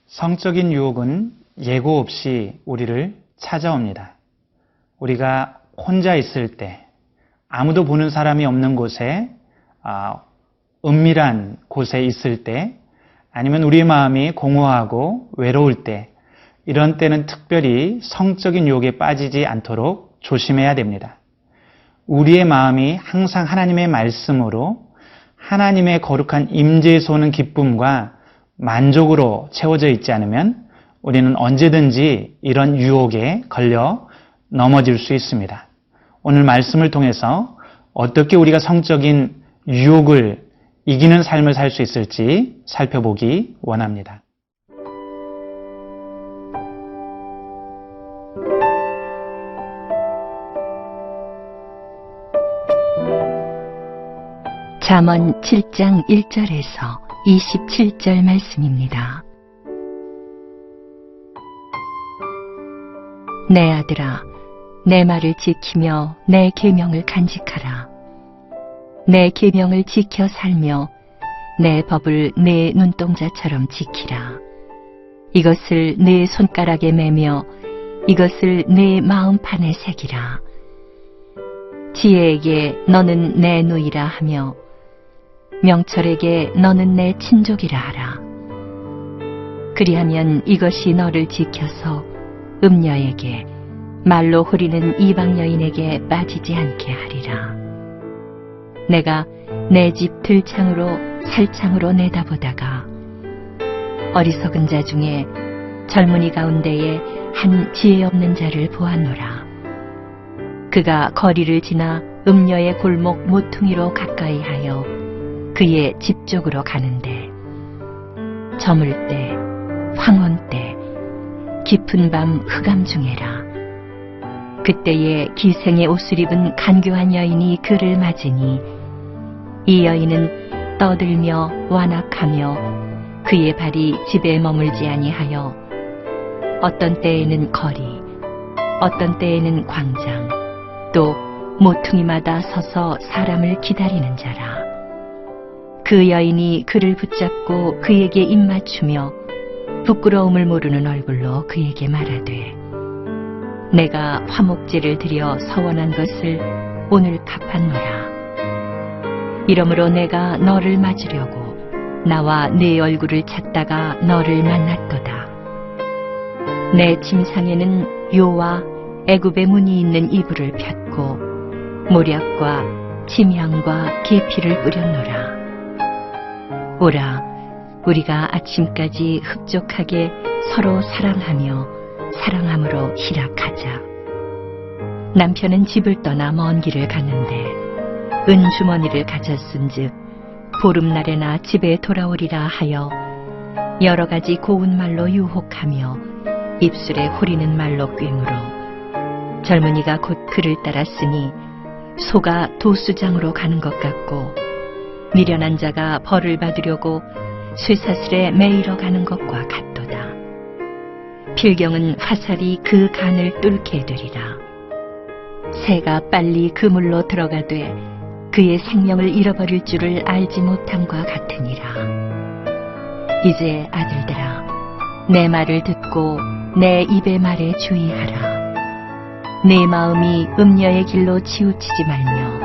성적인 유혹은 예고 없이 우리를 찾아옵니다. 우리가 혼자 있을 때, 아무도 보는 사람이 없는 곳에, 은밀한 곳에 있을 때, 아니면 우리의 마음이 공허하고 외로울 때, 이런 때는 특별히 성적인 유혹에 빠지지 않도록 조심해야 됩니다. 우리의 마음이 항상 하나님의 말씀으로 하나님의 거룩한 임재에서 오는 기쁨과 만족으로 채워져 있지 않으면 우리는 언제든지 이런 유혹에 걸려 넘어질 수 있습니다. 오늘 말씀을 통해서 어떻게 우리가 성적인 유혹을 이기는 삶을 살 수 있을지 살펴보기 원합니다. 잠언 7장 1절에서 27절 말씀입니다. 내 아들아, 내 말을 지키며 내 계명을 간직하라. 내 계명을 지켜 살며 내 법을 내 눈동자처럼 지키라. 이것을 내 손가락에 매며 이것을 내 마음판에 새기라. 지혜에게 너는 내 누이라 하며 명철에게 너는 내 친족이라 하라. 그리하면 이것이 너를 지켜서 음녀에게 말로 후리는 이방 여인에게 빠지지 않게 하리라. 내가 내 집 들창으로 살창으로 내다보다가 어리석은 자 중에 젊은이 가운데에 한 지혜 없는 자를 보았노라. 그가 거리를 지나 음녀의 골목 모퉁이로 가까이 하여 그의 집 쪽으로 가는데 저물 때, 황혼 때, 깊은 밤 흑암 중에라. 그때에 기생의 옷을 입은 간교한 여인이 그를 맞으니 이 여인은 떠들며 완악하며 그의 발이 집에 머물지 아니하여 어떤 때에는 거리, 어떤 때에는 광장, 또 모퉁이마다 서서 사람을 기다리는 자라. 그 여인이 그를 붙잡고 그에게 입맞추며 부끄러움을 모르는 얼굴로 그에게 말하되 내가 화목제를 드려 서원한 것을 오늘 갚았노라. 이러므로 내가 너를 맞으려고 나와 네 얼굴을 찾다가 너를 만났도다. 내 침상에는 요와 애굽의 문이 있는 이불을 폈고 모략과 침향과 계피를 뿌렸노라. 오라, 우리가 아침까지 흡족하게 서로 사랑하며 사랑함으로 희락하자. 남편은 집을 떠나 먼 길을 갔는데 은주머니를 가졌은즉 보름날에나 집에 돌아오리라 하여 여러 가지 고운 말로 유혹하며 입술에 후리는 말로 꿰물어 젊은이가 곧 그를 따랐으니 소가 도수장으로 가는 것 같고 미련한 자가 벌을 받으려고 쇠사슬에 매이러 가는 것과 같도다. 필경은 화살이 그 간을 뚫게 되리라. 새가 빨리 그물로 들어가되 그의 생명을 잃어버릴 줄을 알지 못함과 같으니라. 이제 아들들아, 내 말을 듣고 내 입의 말에 주의하라. 내 마음이 음녀의 길로 치우치지 말며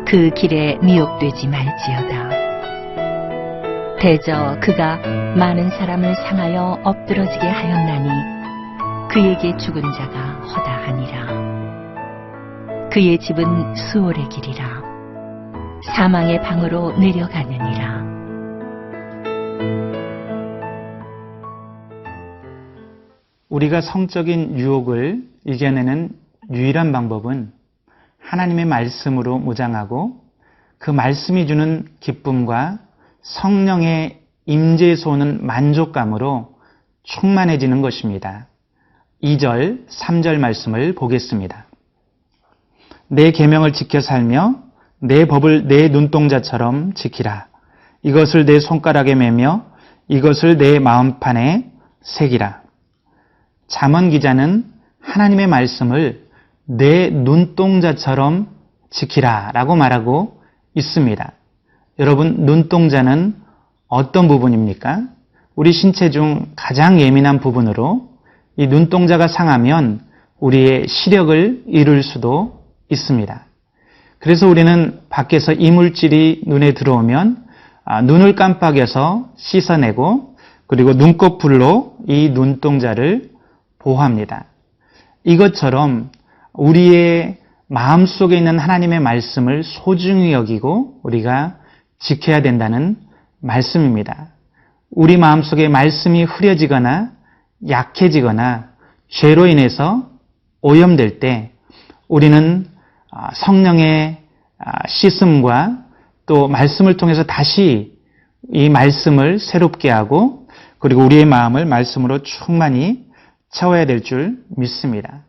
그 길에 미혹되지 말지어다. 대저 그가 많은 사람을 상하여 엎드러지게 하였나니 그에게 죽은 자가 허다하니라. 그의 집은 수월의 길이라. 사망의 방으로 내려가느니라. 우리가 성적인 유혹을 이겨내는 유일한 방법은 하나님의 말씀으로 무장하고 그 말씀이 주는 기쁨과 성령의 임재에서 오는 만족감으로 충만해지는 것입니다. 2절, 3절 말씀을 보겠습니다. 내 계명을 지켜 살며 내 법을 내 눈동자처럼 지키라. 이것을 내 손가락에 매며 이것을 내 마음판에 새기라. 잠언 기자는 하나님의 말씀을 내 눈동자처럼 지키라 라고 말하고 있습니다. 여러분, 눈동자는 어떤 부분입니까? 우리 신체 중 가장 예민한 부분으로 이 눈동자가 상하면 우리의 시력을 잃을 수도 있습니다. 그래서 우리는 밖에서 이물질이 눈에 들어오면 눈을 깜빡여서 씻어내고 그리고 눈꺼풀로 이 눈동자를 보호합니다. 이것처럼 우리의 마음속에 있는 하나님의 말씀을 소중히 여기고 우리가 지켜야 된다는 말씀입니다. 우리 마음속에 말씀이 흐려지거나 약해지거나 죄로 인해서 오염될 때 우리는 성령의 씻음과 또 말씀을 통해서 다시 이 말씀을 새롭게 하고 그리고 우리의 마음을 말씀으로 충만히 채워야 될 줄 믿습니다.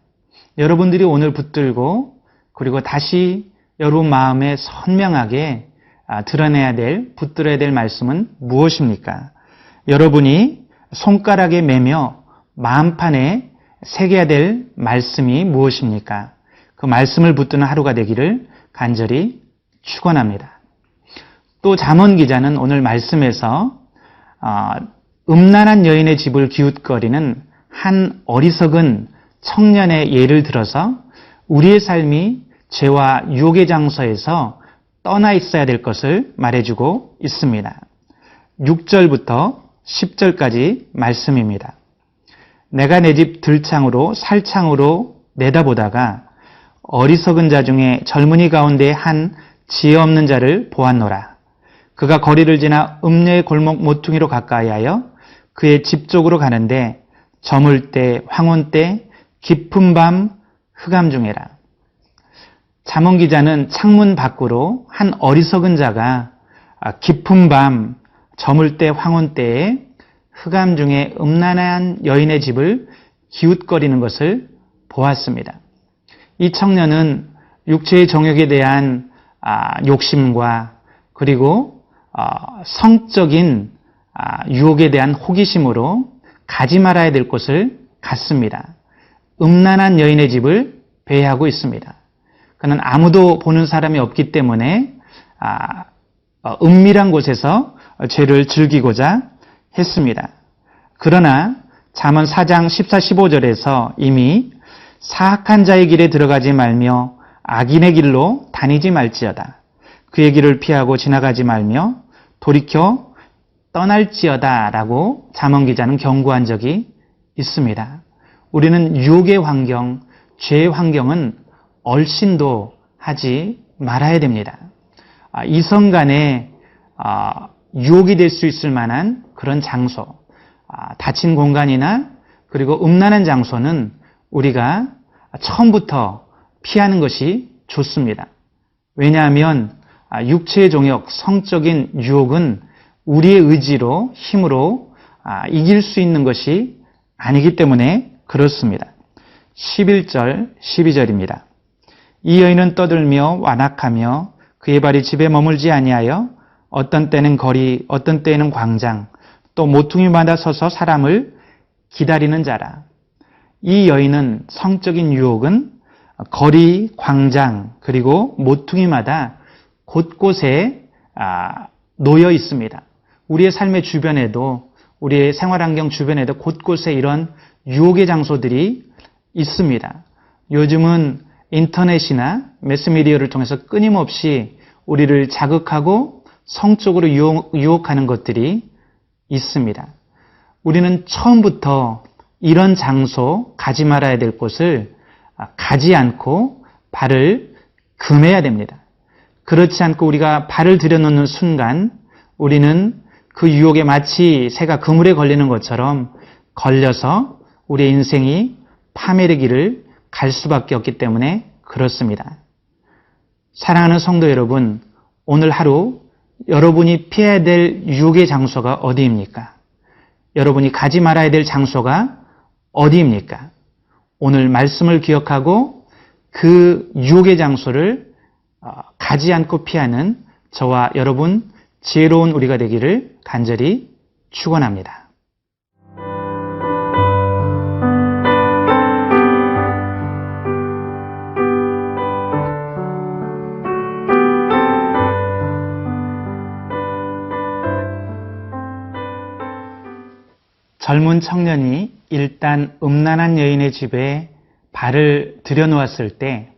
여러분들이 오늘 붙들고 그리고 다시 여러분 마음에 선명하게 드러내야 될, 붙들어야 될 말씀은 무엇입니까? 여러분이 손가락에 매며 마음판에 새겨야 될 말씀이 무엇입니까? 그 말씀을 붙드는 하루가 되기를 간절히 축원합니다. 또 잠언 기자는 오늘 말씀에서 음란한 여인의 집을 기웃거리는 한 어리석은 청년의 예를 들어서 우리의 삶이 죄와 유혹의 장소에서 떠나 있어야 될 것을 말해주고 있습니다. 6절부터 10절까지 말씀입니다. 내가 내 집 들창으로 살창으로 내다보다가 어리석은 자 중에 젊은이 가운데 한 지혜 없는 자를 보았노라. 그가 거리를 지나 음녀의 골목 모퉁이로 가까이 하여 그의 집 쪽으로 가는데 저물 때, 황혼 때, 깊은 밤, 흑암 중에라. 잠언 기자는 창문 밖으로 한 어리석은 자가 깊은 밤, 저물 때, 황혼 때에 흑암 중에 음란한 여인의 집을 기웃거리는 것을 보았습니다. 이 청년은 육체의 정욕에 대한 욕심과 그리고 성적인 유혹에 대한 호기심으로 가지 말아야 될 곳을 갔습니다. 음란한 여인의 집을 배회하고 있습니다. 그는 아무도 보는 사람이 없기 때문에 은밀한 곳에서 죄를 즐기고자 했습니다. 그러나 잠언 4장 14, 15절에서 이미 사악한 자의 길에 들어가지 말며 악인의 길로 다니지 말지어다. 그의 길을 피하고 지나가지 말며 돌이켜 떠날지어다 라고 잠언 기자는 경고한 적이 있습니다. 우리는 유혹의 환경, 죄의 환경은 얼씬도 하지 말아야 됩니다. 이성 간에 유혹이 될 수 있을 만한 그런 장소, 닫힌 공간이나 그리고 음란한 장소는 우리가 처음부터 피하는 것이 좋습니다. 왜냐하면 육체의 종욕, 성적인 유혹은 우리의 의지로, 힘으로 이길 수 있는 것이 아니기 때문에 그렇습니다. 11절, 12절입니다. 이 여인은 떠들며 완악하며 그의 발이 집에 머물지 아니하여 어떤 때는 거리, 어떤 때는 광장, 또 모퉁이마다 서서 사람을 기다리는 자라. 이 여인은 성적인 유혹은 거리, 광장, 그리고 모퉁이마다 곳곳에 놓여 있습니다. 우리의 삶의 주변에도, 우리의 생활환경 주변에도 곳곳에 이런 유혹의 장소들이 있습니다. 요즘은 인터넷이나 매스미디어를 통해서 끊임없이 우리를 자극하고 성적으로 유혹하는 것들이 있습니다. 우리는 처음부터 이런 장소, 가지 말아야 될 곳을 가지 않고 발을 금해야 됩니다. 그렇지 않고 우리가 발을 들여놓는 순간 우리는 그 유혹에 마치 새가 그물에 걸리는 것처럼 걸려서 우리의 인생이 파멸의 길을 갈 수밖에 없기 때문에 그렇습니다. 사랑하는 성도 여러분, 오늘 하루 여러분이 피해야 될 유혹의 장소가 어디입니까? 여러분이 가지 말아야 될 장소가 어디입니까? 오늘 말씀을 기억하고 그 유혹의 장소를 가지 않고 피하는 저와 여러분 지혜로운 우리가 되기를 간절히 축원합니다. 젊은 청년이 일단 음란한 여인의 집에 발을 들여놓았을 때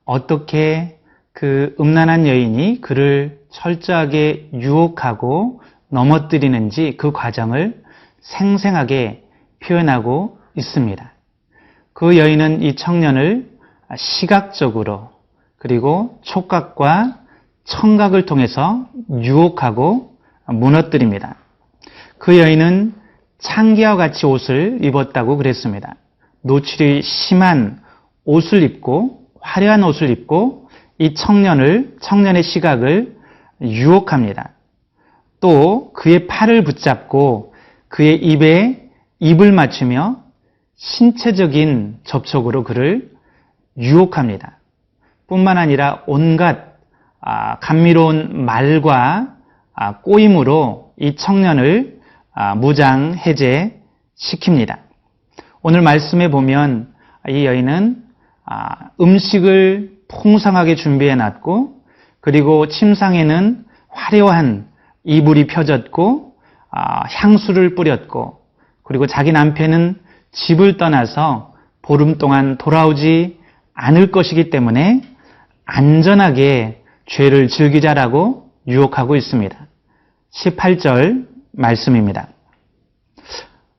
어떻게 그 음란한 여인이 그를 철저하게 유혹하고 넘어뜨리는지 그 과정을 생생하게 표현하고 있습니다. 그 여인은 이 청년을 시각적으로 그리고 촉각과 청각을 통해서 유혹하고 무너뜨립니다. 그 여인은 창기와 같이 옷을 입었다고 그랬습니다. 노출이 심한 옷을 입고 화려한 옷을 입고 이 청년의 시각을 유혹합니다. 또 그의 팔을 붙잡고 그의 입에 입을 맞추며 신체적인 접촉으로 그를 유혹합니다. 뿐만 아니라 온갖 감미로운 말과 꼬임으로 이 청년을 무장해제시킵니다. 오늘 말씀에 보면 이 여인은 음식을 풍성하게 준비해놨고 그리고 침상에는 화려한 이불이 펴졌고 향수를 뿌렸고 그리고 자기 남편은 집을 떠나서 보름 동안 돌아오지 않을 것이기 때문에 안전하게 죄를 즐기자라고 유혹하고 있습니다. 18절 말씀입니다.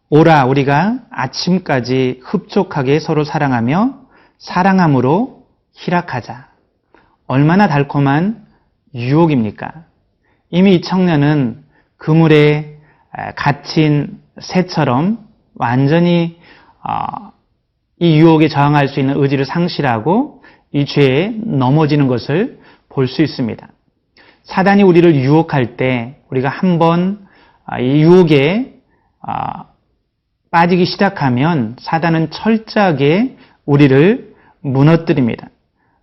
오라 우리가 아침까지 흡족하게 서로 사랑하며 사랑함으로 희락하자. 얼마나 달콤한 유혹입니까? 이미 이 청년은 그물에 갇힌 새처럼 완전히 이 유혹에 저항할 수 있는 의지를 상실하고 이 죄에 넘어지는 것을 볼 수 있습니다. 사단이 우리를 유혹할 때 우리가 한번 이 유혹에 빠지기 시작하면 사단은 철저하게 우리를 무너뜨립니다.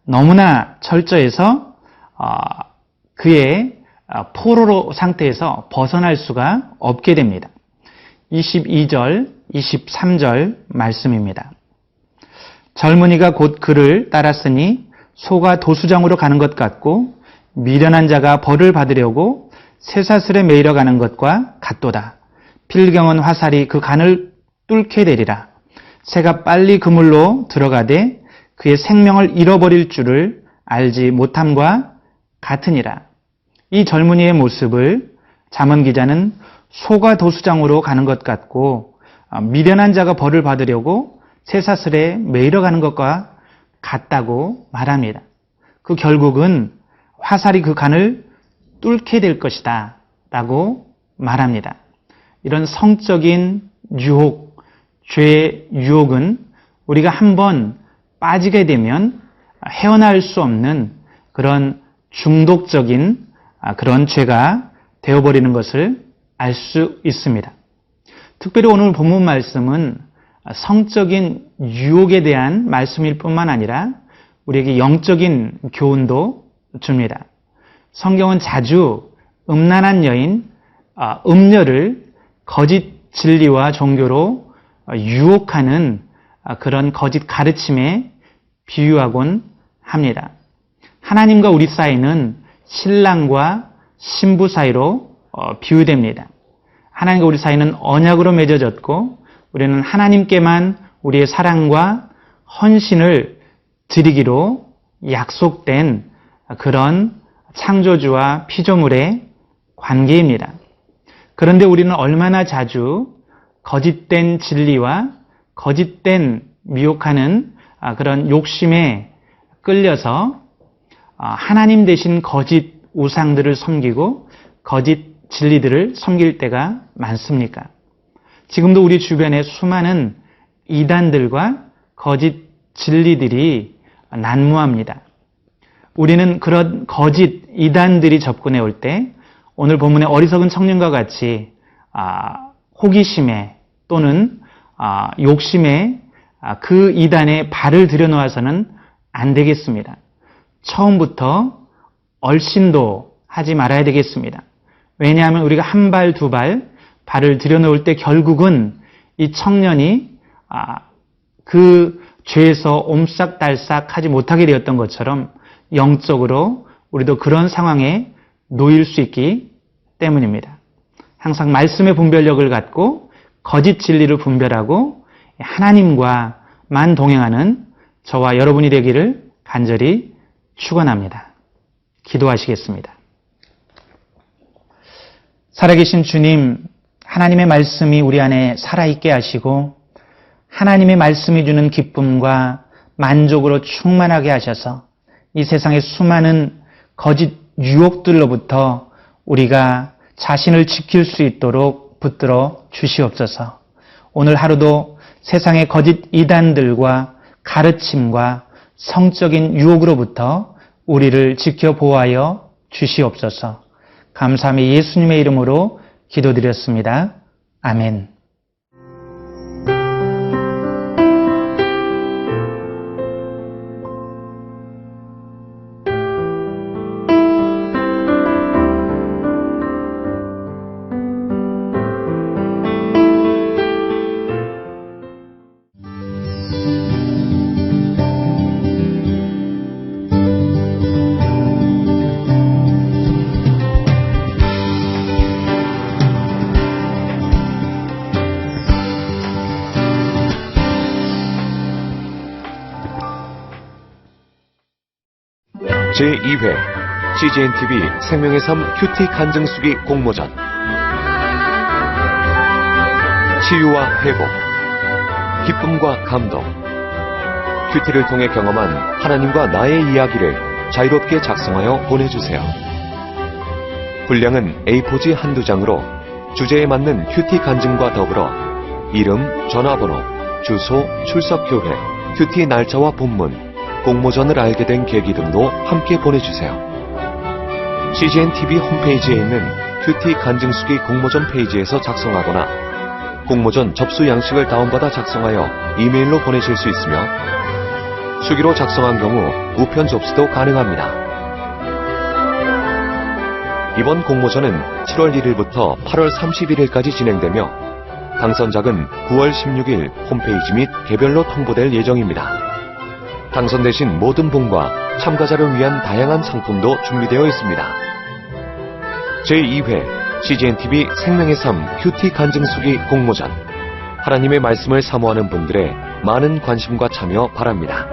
너무나 철저해서 그의 포로 상태에서 벗어날 수가 없게 됩니다. 22절, 23절 말씀입니다. 젊은이가 곧 그를 따랐으니 소가 도수장으로 가는 것 같고 미련한 자가 벌을 받으려고 쇠사슬에 매이러 가는 것과 같도다. 필경은 화살이 그 간을 뚫게 되리라. 새가 빨리 그물로 들어가되 그의 생명을 잃어버릴 줄을 알지 못함과 같으니라. 이 젊은이의 모습을 잠언 기자는 소가 도수장으로 가는 것 같고 미련한 자가 벌을 받으려고 쇠사슬에 매이러 가는 것과 같다고 말합니다. 그 결국은 화살이 그 간을 뚫게 될 것이다 라고 말합니다. 이런 성적인 유혹, 죄의 유혹은 우리가 한번 빠지게 되면 헤어나올 수 없는 그런 중독적인 그런 죄가 되어버리는 것을 알 수 있습니다. 특별히 오늘 본문 말씀은 성적인 유혹에 대한 말씀일 뿐만 아니라 우리에게 영적인 교훈도 줍니다. 성경은 자주 음란한 여인, 음녀를 거짓 진리와 종교로 유혹하는 그런 거짓 가르침에 비유하곤 합니다. 하나님과 우리 사이는 신랑과 신부 사이로 비유됩니다. 하나님과 우리 사이는 언약으로 맺어졌고 우리는 하나님께만 우리의 사랑과 헌신을 드리기로 약속된 그런 창조주와 피조물의 관계입니다. 그런데 우리는 얼마나 자주 거짓된 진리와 거짓된 미혹하는 그런 욕심에 끌려서 하나님 대신 거짓 우상들을 섬기고 거짓 진리들을 섬길 때가 많습니까? 지금도 우리 주변에 수많은 이단들과 거짓 진리들이 난무합니다. 우리는 그런 거짓 이단들이 접근해 올 때 오늘 본문의 어리석은 청년과 같이 호기심에 또는 욕심에 그 이단에 발을 들여놓아서는 안 되겠습니다. 처음부터 얼씬도 하지 말아야 되겠습니다. 왜냐하면 우리가 한 발, 두 발, 발을 들여놓을 때 결국은 이 청년이 그 죄에서 옴싹달싹 하지 못하게 되었던 것처럼 영적으로 우리도 그런 상황에 놓일 수 있기 때문입니다. 항상 말씀의 분별력을 갖고 거짓 진리를 분별하고 하나님과만 동행하는 저와 여러분이 되기를 간절히 축원합니다. 기도하시겠습니다. 살아계신 주님, 하나님의 말씀이 우리 안에 살아있게 하시고 하나님의 말씀이 주는 기쁨과 만족으로 충만하게 하셔서 이 세상의 수많은 거짓 유혹들로부터 우리가 자신을 지킬 수 있도록 붙들어 주시옵소서. 오늘 하루도 세상의 거짓 이단들과 가르침과 성적인 유혹으로부터 우리를 지켜 보호하여 주시옵소서. 감사함이 예수님의 이름으로 기도드렸습니다. 아멘. 제2회 CGNTV 생명의 삶 큐티 간증수기 공모전. 치유와 회복, 기쁨과 감동, 큐티를 통해 경험한 하나님과 나의 이야기를 자유롭게 작성하여 보내주세요. 분량은 A4지 한두 장으로 주제에 맞는 큐티 간증과 더불어 이름, 전화번호, 주소, 출석교회, 큐티 날짜와 본문, 공모전을 알게 된 계기 등도 함께 보내주세요. CGNTV 홈페이지에 있는 큐티 간증수기 공모전 페이지에서 작성하거나 공모전 접수 양식을 다운받아 작성하여 이메일로 보내실 수 있으며 수기로 작성한 경우 우편 접수도 가능합니다. 이번 공모전은 7월 1일부터 8월 31일까지 진행되며 당선작은 9월 16일 홈페이지 및 개별로 통보될 예정입니다. 당선되신 모든 분과 참가자를 위한 다양한 상품도 준비되어 있습니다. 제2회 CGNTV 생명의 삶 큐티 간증수기 공모전. 하나님의 말씀을 사모하는 분들의 많은 관심과 참여 바랍니다.